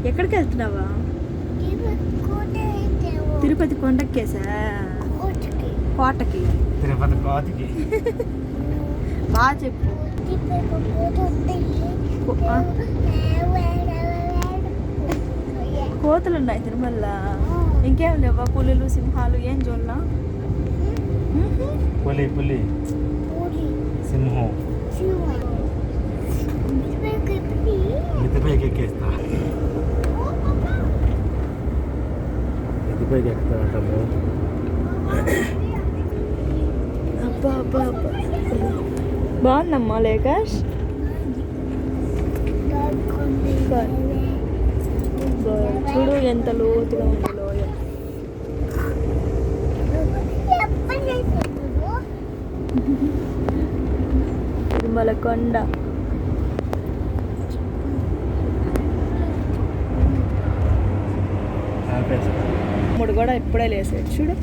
ఎక్కడికి వెళ్తున్నావా? తిరుపతి కొండకేసా? కోటకి. తిరుపతి కోటకి బాగా చెప్పు. కోతులు ఉన్నాయి తిరుమల. ఇంకేం లేవా? పులులు, సింహాలు ఏం చూడలా? పులి సింహం మిద్దెపైకి ఎక్కేస్తా. మిద్దెపైకి ఎక్కుతా అంటాము. అబ్బా అబ్బా అబ్బా, బాగుందమ్మా లేకాష్. చూడు ఎంత లోతుగా ఉంది లోయ. తిరుమల కొండ. తమ్ముడు కూడా ఇప్పుడే లేసాడు చూడు.